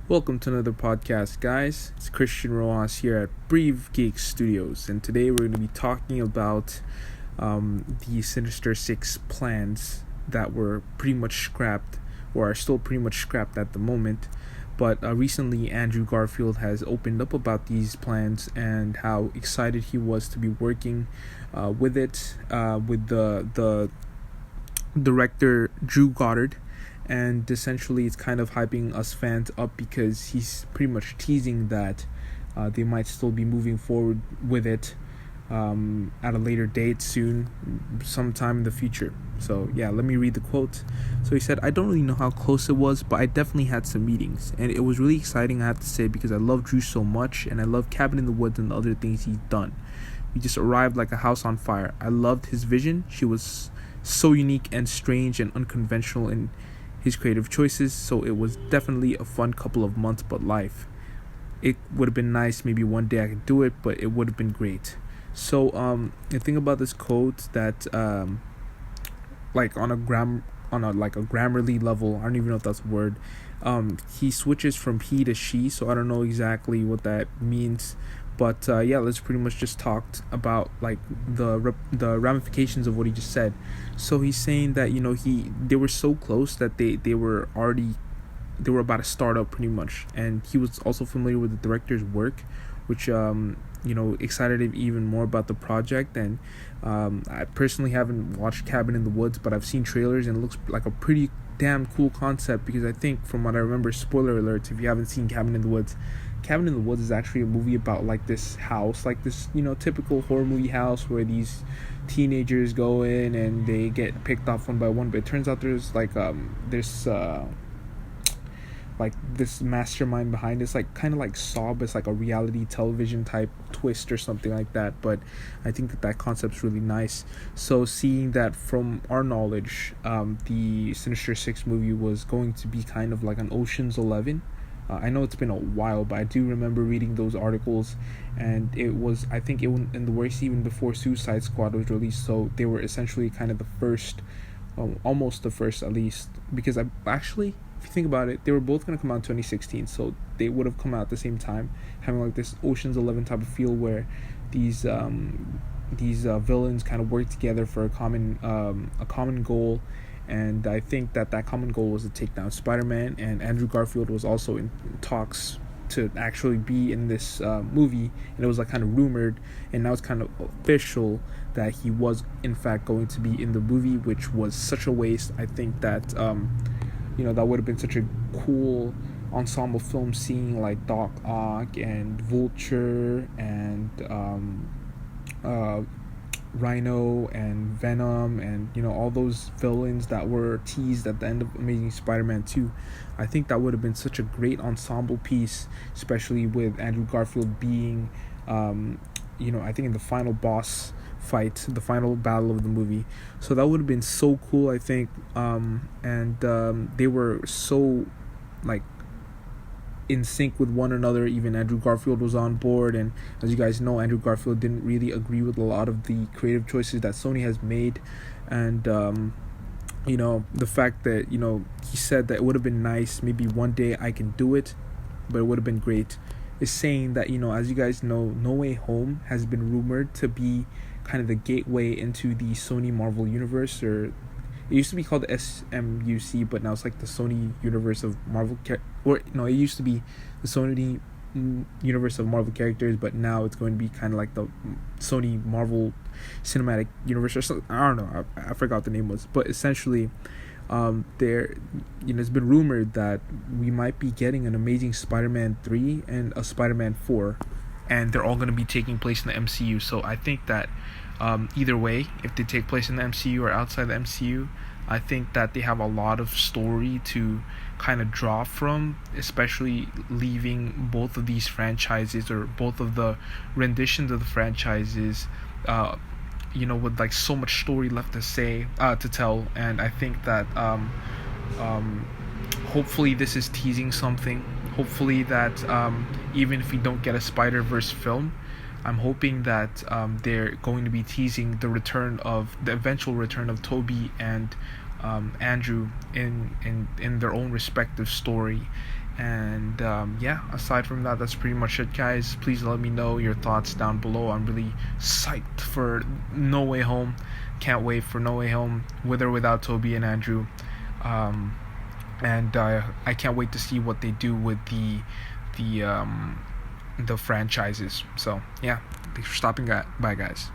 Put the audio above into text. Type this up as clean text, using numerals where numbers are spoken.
Welcome to another podcast, guys. It's Christian Rojas here at Brave Geek Studios, and today we're going to be talking about the Sinister 6 plans that were pretty much scrapped, or are still pretty much scrapped at the moment. But recently, Andrew Garfield has opened up about these plans and how excited he was to be working with it, with the director Drew Goddard. And essentially it's kind of hyping us fans up because he's pretty much teasing that they might still be moving forward with it at a later date soon, sometime in the future. So yeah, let me read the quote. So he said, "I don't really know how close it was, but I definitely had some meetings, and it was really exciting, I have to say, because I love Drew so much, and I love Cabin in the Woods and the other things he's done. We just arrived like a house on fire. I loved his vision. She was so unique and strange and unconventional in his creative choices, so it was definitely a fun couple of months. But life, it would have been nice, maybe one day I could do it, but it would have been great." So the thing about this quote that like on a Grammarly level, I don't even know if that's a word, he switches from he to she, so I don't know exactly what that means. But yeah, let's pretty much just talk about like the ramifications of what he just said. So he's saying that they were so close that they were about to start up pretty much, and he was also familiar with the director's work, which excited him even more about the project. And I personally haven't watched Cabin in the Woods, but I've seen trailers and it looks like a pretty damn cool concept, because I think from what I remember, spoiler alerts if you haven't seen Cabin in the Woods, Cabin in the Woods is actually a movie about like this house, like this typical horror movie house where these teenagers go in and they get picked off one by one, but it turns out there's this mastermind behind this, like kind of like Saw, but it's like a reality television type twist or something like that. But I think that concept's really nice. So seeing that from our knowledge, the Sinister 6 movie was going to be kind of like an Ocean's 11. I know it's been a while, but I do remember reading those articles, and I think it was in the works even before Suicide Squad was released. So they were essentially kind of the first, almost the first at least, because if you think about it, they were both going to come out in 2016, so they would have come out at the same time, having like this Ocean's 11 type of feel where these villains kind of work together for a common goal. And I think that common goal was to take down Spider-Man, and Andrew Garfield was also in talks to actually be in this movie, and it was like kind of rumored, and now it's kind of official that he was in fact going to be in the movie, which was such a waste. I think that that would have been such a cool ensemble film, seeing like Doc Ock and Vulture and Rhino and Venom and all those villains that were teased at the end of Amazing Spider-Man 2. I think that would have been such a great ensemble piece, especially with Andrew Garfield being I think in the final boss fight, the final battle of the movie. So that would have been so cool, I think. They were so like in sync with one another. Even Andrew Garfield was on board, and as you guys know, Andrew Garfield didn't really agree with a lot of the creative choices that Sony has made. And the fact that he said that it would have been nice, maybe one day I can do it, but it would have been great, is saying that as you guys know, No Way Home has been rumored to be kind of the gateway into the Sony Marvel universe, or it used to be called the SMUC, but now it's like the Sony universe of Marvel it used to be the Sony universe of Marvel characters, but now it's going to be kind of like the Sony Marvel Cinematic Universe or something. I don't know, I forgot what the name was, but essentially it's been rumored that we might be getting an Amazing Spider-Man 3 and a Spider-Man 4, and they're all going to be taking place in the MCU. So I think that either way, if they take place in the MCU or outside the MCU, I think that they have a lot of story to kind of draw from, especially leaving both of these franchises, or both of the renditions of the franchises, with like so much story left to tell. And I think that hopefully this is teasing something. Hopefully that even if we don't get a Spider-Verse film, I'm hoping that they're going to be teasing the eventual return of Toby and Andrew in their own respective story. And yeah, aside from that, that's pretty much it, guys. Please let me know your thoughts down below. I'm really psyched for No Way Home. Can't wait for No Way Home, with or without Toby and Andrew. And I can't wait to see what they do with the franchises. So yeah, thanks for stopping by, guys.